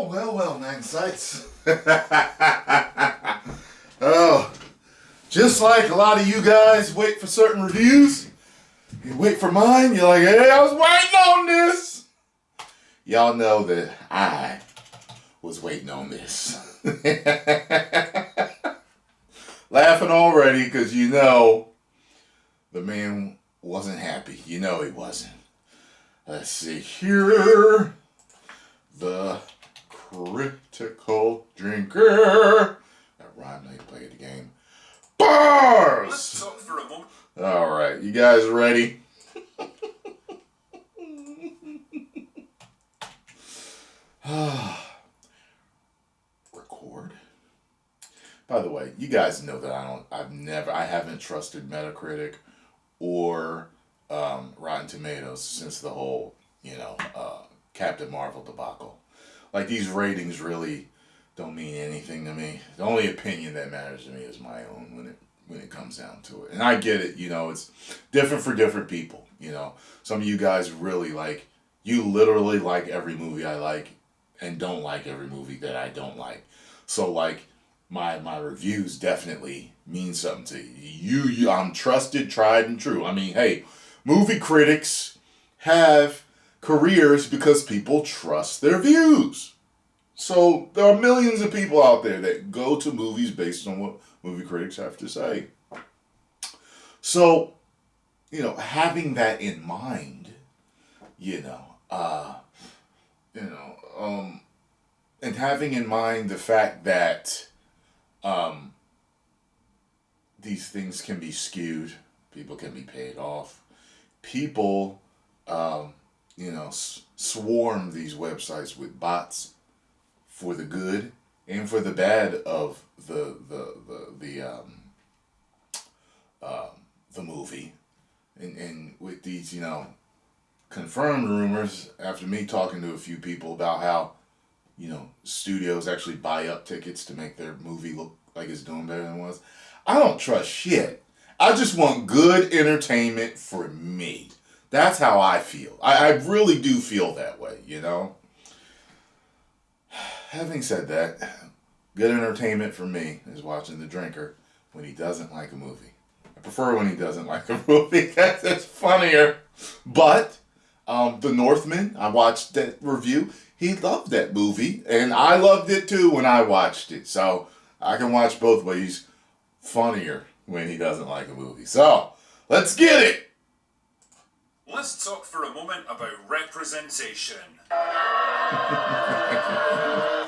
Well, Nine Sights. Oh, just like a lot of you guys wait for certain reviews, you wait for mine, you're like, hey, I was waiting on this. Y'all know that I was waiting on this. Laughing already because you know the man wasn't happy. You know he wasn't. Let's see here. The critical drinker. That rhymed how you play the game. Bars! Let's talk for a moment. Alright, you guys ready? Record. By the way, you guys know that I haven't trusted Metacritic or Rotten Tomatoes since the whole, Captain Marvel debacle. Like, these ratings really don't mean anything to me. The only opinion that matters to me is my own when it comes down to it. And I get it, it's different for different people, Some of you guys really you literally like every movie I like and don't like every movie that I don't like. So, my reviews definitely mean something to you. I'm trusted, tried, and true. I mean, hey, movie critics have careers because people trust their views. So there are millions of people out there that go to movies based on what movie critics have to say. So, having that in mind, and having in mind the fact that these things can be skewed, people can be paid off, people, swarm these websites with bots for the good and for the bad of the movie, and with these confirmed rumors after me talking to a few people about how studios actually buy up tickets to make their movie look like it's doing better than it was. I don't trust shit. I just want good entertainment for me. That's how I feel. I really do feel that way, Having said that, good entertainment for me is watching The Drinker when he doesn't like a movie. I prefer when he doesn't like a movie because it's funnier. But The Northman, I watched that review. He loved that movie, and I loved it too when I watched it. So I can watch both ways. Funnier when he doesn't like a movie. So let's get it. Let's talk for a moment about representation.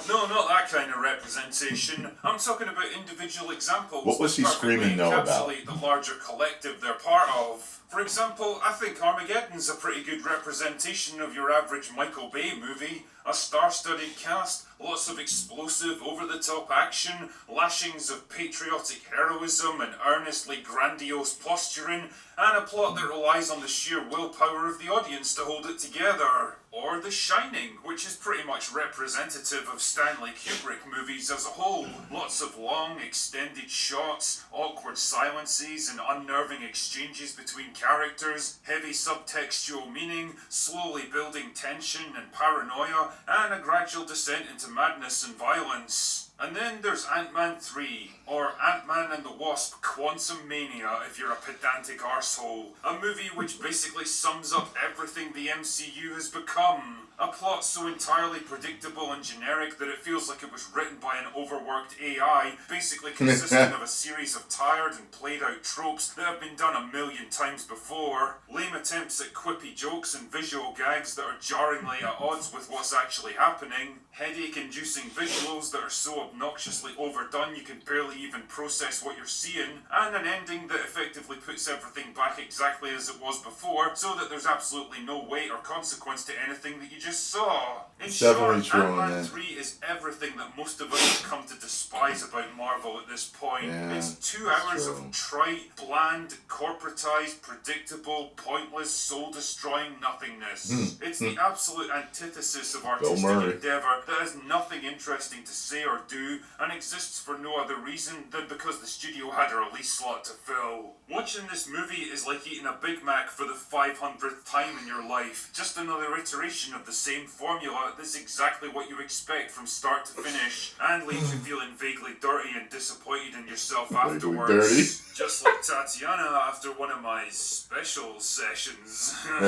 No, not that kind of representation. I'm talking about individual examples. What was he screaming no about? Encapsulate the larger collective they're part of. For example, I think Armageddon's a pretty good representation of your average Michael Bay movie. A star-studded cast, lots of explosive, over-the-top action, lashings of patriotic heroism and earnestly grandiose posturing, and a plot that relies on the sheer willpower of the audience to hold it together. Or The Shining, which is pretty much representative of Stanley Kubrick movies as a whole. Lots of long, extended shots, awkward silences and unnerving exchanges between characters, heavy subtextual meaning, slowly building tension and paranoia, and a gradual descent into madness and violence. And then there's Ant-Man 3, or Ant-Man and the Wasp Quantumania if you're a pedantic arsehole. A movie which basically sums up everything the MCU has become. A plot so entirely predictable and generic that it feels like it was written by an overworked AI, basically consisting of a series of tired and played out tropes that have been done a million times before. Lame attempts at quippy jokes and visual gags that are jarringly at odds with what's actually happening. Headache-inducing visuals that are so obnoxiously overdone you can barely even process what you're seeing, and an ending that effectively puts everything back exactly as it was before, so that there's absolutely no weight or consequence to anything that you just saw. In short, Ant-Man 3 is everything that most of us have come to despise about Marvel at this point. Yeah, It's 2 hours true. of trite, bland, corporatized, predictable, pointless, soul-destroying nothingness. It's the absolute antithesis of artistic Murray. endeavour that has nothing interesting to say or do, and exists for no other reason than because the studio had a release slot to fill. Watching this movie is like eating a Big Mac for the 500th time in your life. Just another iteration of the same formula that's exactly what you expect from start to finish, and leaves you feeling vaguely dirty and disappointed in yourself afterwards. Dirty. Just like Tatiana after one of my special sessions. I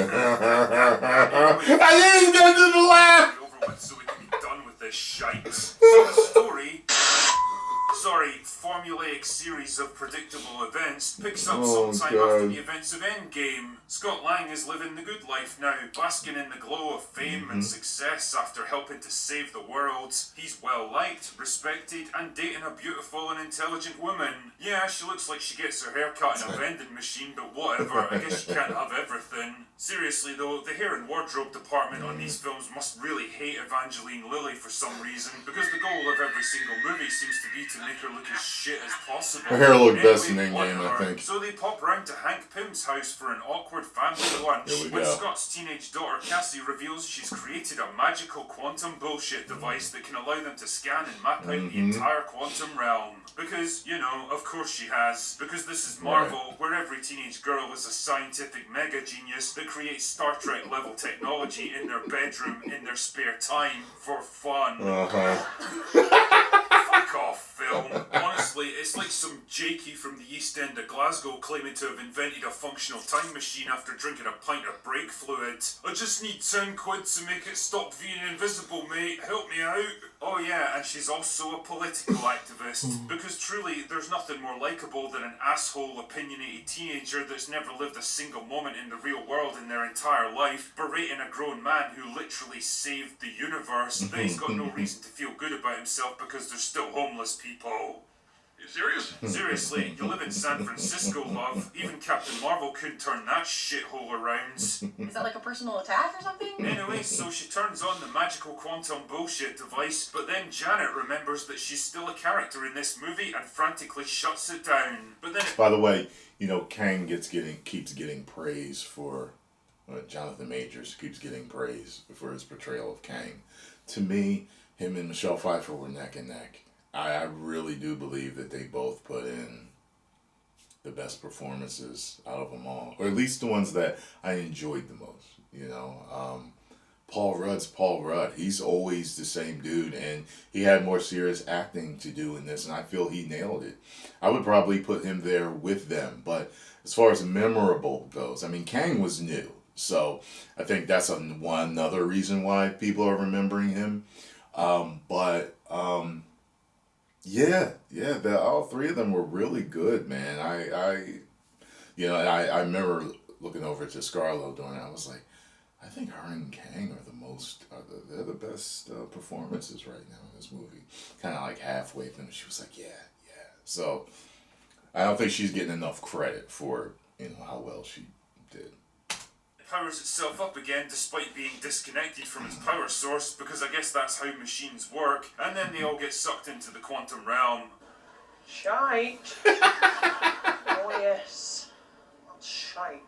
didn't even get to the laugh! Over with so we can be done with this shite. So the story... formulaic series of predictable events picks up sometime after the events of Endgame. Scott Lang is living the good life now, basking in the glow of fame and success after helping to save the world. He's well liked, respected, and dating a beautiful and intelligent woman. Yeah, she looks like she gets her hair cut in a vending machine, but whatever, I guess you can't have everything. Seriously though, the hair and wardrobe department on these films must really hate Evangeline Lilly for some reason, because the goal of every single movie seems to be to make her look as shit as possible. Her hair looked best in Endgame, I think. So they pop round to Hank Pym's house for an awkward family lunch, when Scott's teenage daughter Cassie reveals she's created a magical quantum bullshit device that can allow them to scan and map out the entire quantum realm. Because, you know, of course she has. Because this is Marvel, where every teenage girl is a scientific mega genius that creates Star Trek level technology in their bedroom in their spare time for fun. Fuck off, film. Honestly, it's like some Jakey from the East End of Glasgow claiming to have invented a functional time machine after drinking a pint of brake fluid. I just need 10 quid to make it stop being invisible, mate. Help me out. Oh yeah, and she's also a political activist. Because truly, there's nothing more likeable than an asshole, opinionated teenager that's never lived a single moment in the real world in their entire life, berating a grown man who literally saved the universe, that he's got no reason to feel good about himself because there's still homeless people. You serious? Seriously, you live in San Francisco, love. Even Captain Marvel couldn't turn that shithole around. Is that like a personal attack or something? Anyway, so she turns on the magical quantum bullshit device, but then Janet remembers that she's still a character in this movie and frantically shuts it down. But then By the way, you know, Kang keeps getting praise for... Jonathan Majors keeps getting praise for his portrayal of Kang. To me, him and Michelle Pfeiffer were neck and neck. I really do believe that they both put in the best performances out of them all, or at least the ones that I enjoyed the most. You know, Paul Rudd's Paul Rudd. He's always the same dude, and he had more serious acting to do in this, and I feel he nailed it. I would probably put him there with them, but as far as memorable goes, I mean, Kang was new, so I think that's another reason why people are remembering him. Yeah, all three of them were really good, man. I remember looking over to Scarlett during it. I was like, I think her and Kang they're the best performances right now in this movie. Kind of like halfway through, she was like, yeah. So I don't think she's getting enough credit for, you know, how well she did. Powers itself up again despite being disconnected from its power source, because I guess that's how machines work, and then they all get sucked into the quantum realm. Shite. Oh yes. That's shite.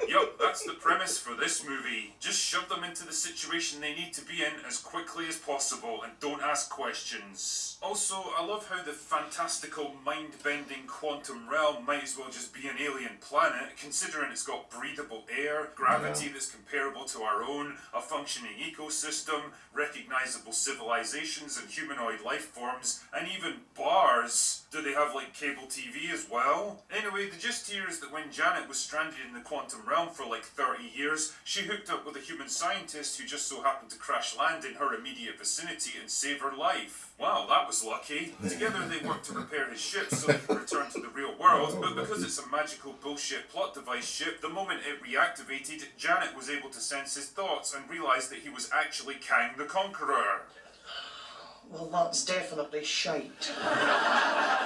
Yup, that's the premise for this movie. Just shove them into the situation they need to be in as quickly as possible and don't ask questions. Also, I love how the fantastical, mind-bending quantum realm might as well just be an alien planet, considering it's got breathable air, gravity that's comparable to our own, a functioning ecosystem, recognizable civilizations and humanoid life forms, and even bars. Do they have, like, cable TV as well? Anyway, the gist here is that when Janet was stranded in the quantum realm for like 30 years, she hooked up with a human scientist who just so happened to crash land in her immediate vicinity and save her life. Wow, that was lucky. Together they worked to repair his ship so they could return to the real world, but because it's a magical bullshit plot device ship, the moment it reactivated, Janet was able to sense his thoughts and realised that he was actually Kang the Conqueror. Well, that's definitely shite.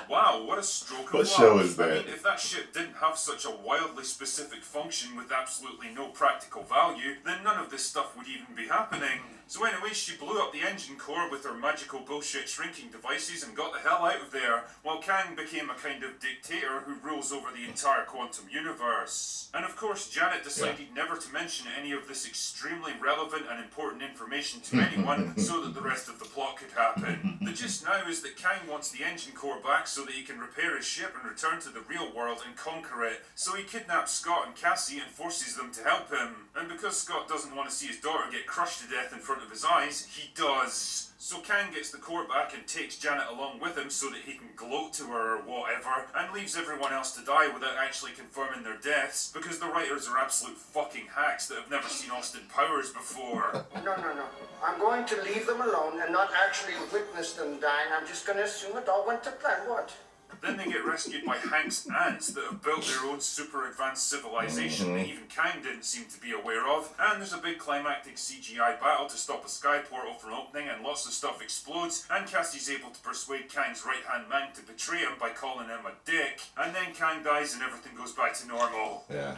Wow, what a stroke of luck. What show is I that? mean, if that ship didn't have such a wildly specific function with absolutely no practical value, then none of this stuff would even be happening. So anyway, she blew up the engine core with her magical bullshit shrinking devices and got the hell out of there, while Kang became a kind of dictator who rules over the entire quantum universe. And of course, Janet decided never to mention any of this extremely relevant and important information to anyone so that the rest of the plot could happen. The gist now is that Kang wants the engine core back so that he can repair his ship and return to the real world and conquer it. So he kidnaps Scott and Cassie and forces them to help him. And because Scott doesn't want to see his daughter get crushed to death in front of his eyes, he does. So Kang gets the core back and takes Janet along with him so that he can gloat to her or whatever, and leaves everyone else to die without actually confirming their deaths, because the writers are absolute fucking hacks that have never seen Austin Powers before. No. I'm going to leave them alone and not actually witness them dying. I'm just going to assume it all went to plan. What? Then they get rescued by Hank's aunts that have built their own super advanced civilization that even Kang didn't seem to be aware of, and there's a big climactic CGI battle to stop a sky portal from opening, and lots of stuff explodes, and Cassie's able to persuade Kang's right-hand man to betray him by calling him a dick, and then Kang dies and everything goes back to normal. Yeah.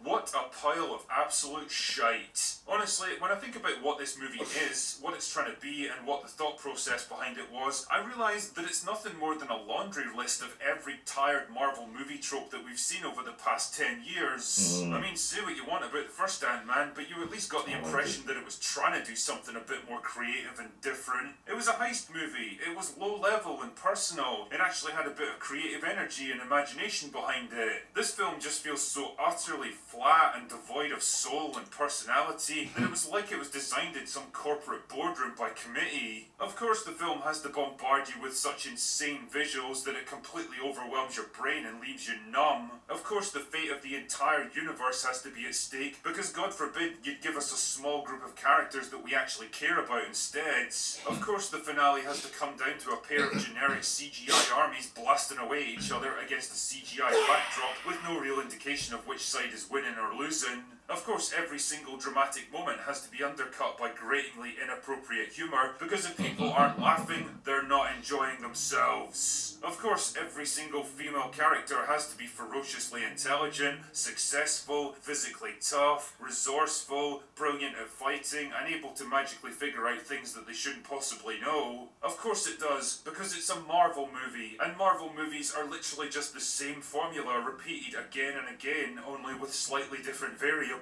What a pile of absolute shite. Honestly, when I think about what this movie is, what it's trying to be, and what the thought process behind it was, I realise that it's nothing more than a laundry list of every tired Marvel movie trope that we've seen over the past 10 years. I mean, say what you want about the first Ant-Man, but you at least got the impression that it was trying to do something a bit more creative and different. It was a heist movie. It was low level and personal. It actually had a bit of creative energy and imagination behind it. This film just feels so utterly flat and devoid of soul and personality that it was like it was designed in some corporate boardroom by committee. Of course, the film has to bombard you with such insane visuals that it completely overwhelms your brain and leaves you numb. Of course, the fate of the entire universe has to be at stake, because God forbid you'd give us a small group of characters that we actually care about instead. Of course, the finale has to come down to a pair of generic CGI armies blasting away at each other against a CGI backdrop with no real indication of which side is winning or losing. Of course, every single dramatic moment has to be undercut by gratingly inappropriate humour, because if people aren't laughing, they're not enjoying themselves. Of course, every single female character has to be ferociously intelligent, successful, physically tough, resourceful, brilliant at fighting, and able to magically figure out things that they shouldn't possibly know. Of course it does, because it's a Marvel movie, and Marvel movies are literally just the same formula repeated again and again, only with slightly different variables.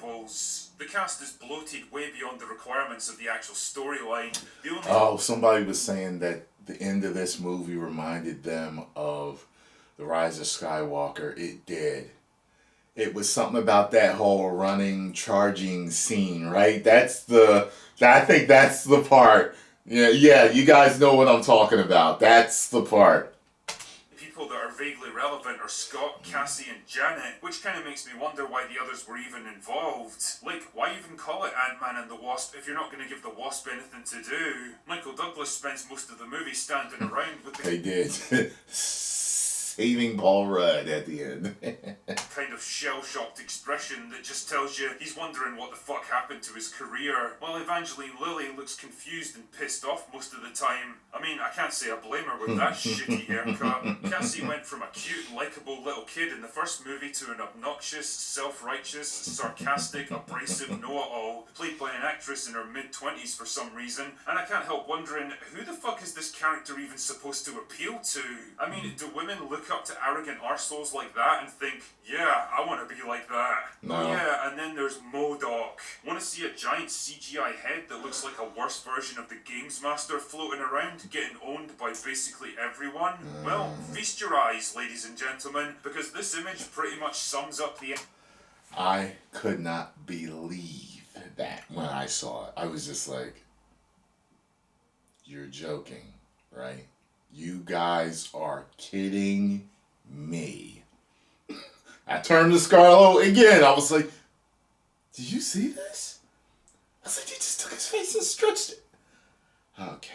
The cast is bloated way beyond the requirements of the actual storyline. Somebody was saying that the end of this movie reminded them of The Rise of Skywalker. It did. It was something about that whole running, charging scene, right? I think that's the part. Yeah, you guys know what I'm talking about. That's the part. People that are vaguely relevant are Scott, Cassie, and Janet, which kind of makes me wonder why the others were even involved. Like, why even call it Ant-Man and the Wasp if you're not going to give the Wasp anything to do? Michael Douglas spends most of the movie standing around with the... They did. Saving Paul Rudd at the end. kind of shell-shocked expression that just tells you he's wondering what the fuck happened to his career, while Evangeline Lilly looks confused and pissed off most of the time. I mean, I can't say I blame her with that shitty haircut. Cassie went from a cute, likeable little kid in the first movie to an obnoxious, self-righteous, sarcastic, abrasive know-it-all, played by an actress in her mid-20s for some reason, and I can't help wondering, who the fuck is this character even supposed to appeal to? I mean, do women look up to arrogant arseholes like that and think, yeah, I want to be like that? No. Oh yeah, and then there's MODOK. Want to see a giant CGI head that looks like a worse version of the Games Master floating around, getting owned by basically everyone? Well, feast your eyes, ladies and gentlemen, because this image pretty much sums up the... I could not believe that when I saw it. I was just like, you're joking, right? You guys are kidding me. I turned to Scarlo again. I was like, did you see this? I was like, he just took his face and stretched it. Okay.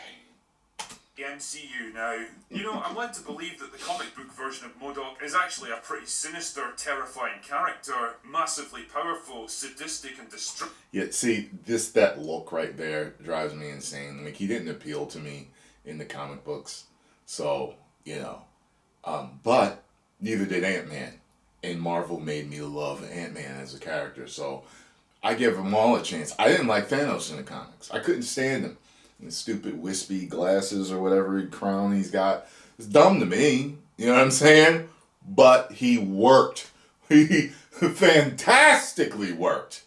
The MCU now. You know, I'm led to believe that the comic book version of MODOK is actually a pretty sinister, terrifying character, massively powerful, sadistic, and destructive. Yeah, see, that look right there drives me insane. Like, he didn't appeal to me in the comic books. So, but neither did Ant-Man. And Marvel made me love Ant-Man as a character. So, I give them all a chance. I didn't like Thanos in the comics. I couldn't stand him. And the stupid wispy glasses or whatever crown he's got. It's dumb to me. You know what I'm saying? But he worked. He fantastically worked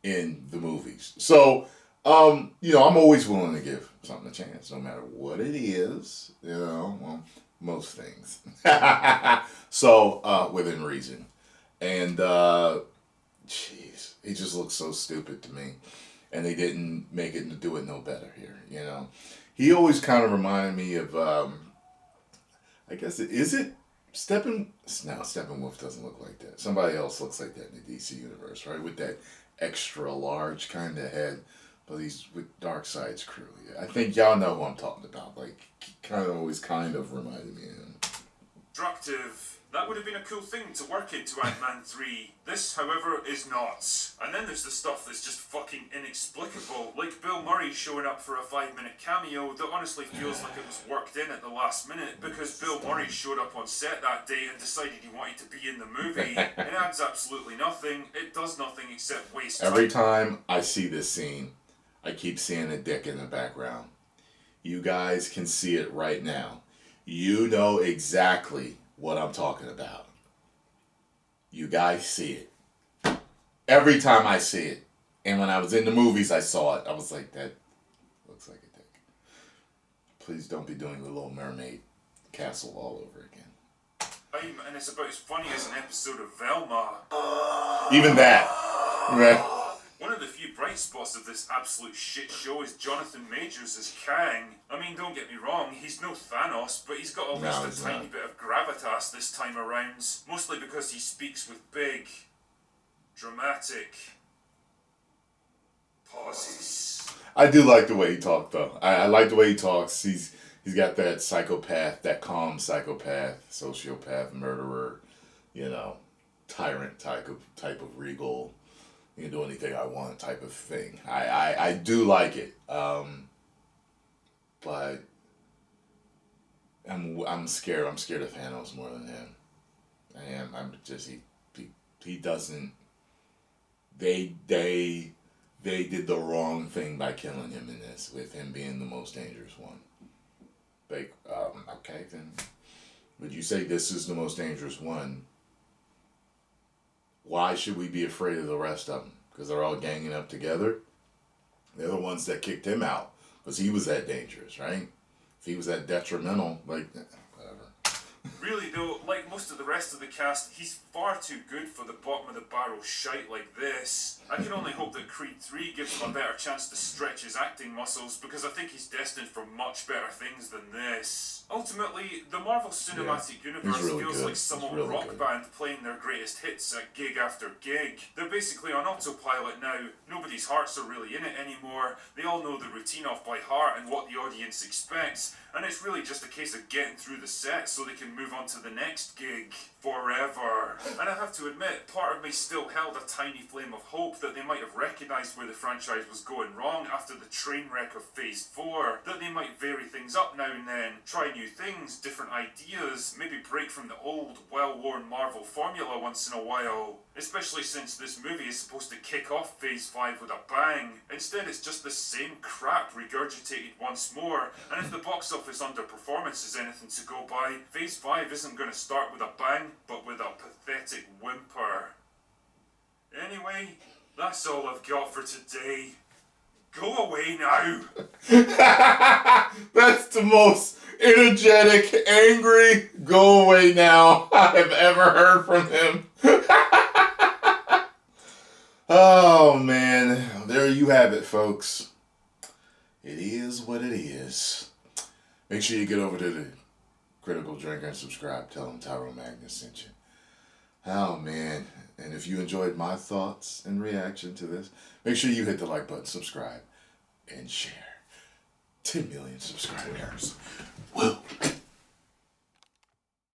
in the movies. So, I'm always willing to give something a chance, no matter what it is. Most things. So, within reason. And, jeez, he just looks so stupid to me. And they didn't make it to do it no better here, He always kind of reminded me of, I guess, is it Steppenwolf doesn't look like that. Somebody else looks like that in the DC universe, right? With that extra large kind of head, but he's with Darkseid's crew. I think y'all know who I'm talking about. Like, kind of reminded me of him. Destructive. That would have been a cool thing to work into Ant-Man 3. This, however, is not. And then there's the stuff that's just fucking inexplicable, like Bill Murray showing up for a 5-minute cameo that honestly feels like it was worked in at the last minute because Bill Murray showed up on set that day and decided he wanted to be in the movie. It adds absolutely nothing. It does nothing except waste time. Every time I see this scene, I keep seeing a dick in the background. You guys can see it right now. You know exactly what I'm talking about. You guys see it. Every time I see it. And when I was in the movies, I saw it. I was like, that looks like a dick. Please don't be doing the Little Mermaid castle all over again. And it's about as funny as an episode of Velma. Even that. Right? One of the few bright spots of this absolute shit show is Jonathan Majors as Kang. I mean, don't get me wrong, he's no Thanos, but he's got at least a tiny bit of gravitas this time around. Mostly because he speaks with big, dramatic pauses. I do like the way he talked, though. I like the way he talks. He's got that psychopath, that calm psychopath, sociopath, murderer, tyrant type of regal. You can do anything I want type of thing. I do like it. But I'm scared. I'm scared of Thanos more than him. I am. I'm just he doesn't. They did the wrong thing by killing him in this, with him being the most dangerous one. Okay then. Would you say this is the most dangerous one? Why should we be afraid of the rest of them? Because they're all ganging up together? They're the ones that kicked him out. Because he was that dangerous, right? If he was that detrimental, whatever. Really though, like most of the rest of the cast, he's far too good for the bottom of the barrel shite like this. I can only hope that Creed 3 gives him a better chance to stretch his acting muscles, because I think he's destined for much better things than this. Ultimately, the Marvel Cinematic Universe really feels good. like some old really rock good. band playing their greatest hits at gig after gig. They're basically on autopilot now. Nobody's hearts are really in it anymore. They all know the routine off by heart and what the audience expects, and it's really just a case of getting through the set so they can move on to the next gig forever. And I have to admit, part of me still held a tiny flame of hope that they might have recognised where the franchise was going wrong after the train wreck of Phase 4, that they might vary things up now and then, try new things, different ideas, maybe break from the old, well-worn Marvel formula once in a while. Especially since this movie is supposed to kick off Phase 5 with a bang. Instead, it's just the same crap regurgitated once more, and if the box office underperformance is anything to go by, Phase 5 isn't going to start with a bang, but with a pathetic whimper. Anyway, that's all I've got for today. Go away now! That's the most energetic, angry, go away now I have ever heard from him. Oh, man. There you have it, folks. It is what it is. Make sure you get over to the Critical Drinker and subscribe. Tell them Tyrone Magnus sent you. Oh, man. And if you enjoyed my thoughts and reaction to this, make sure you hit the like button, subscribe, and share. 10 million subscribers. Woo!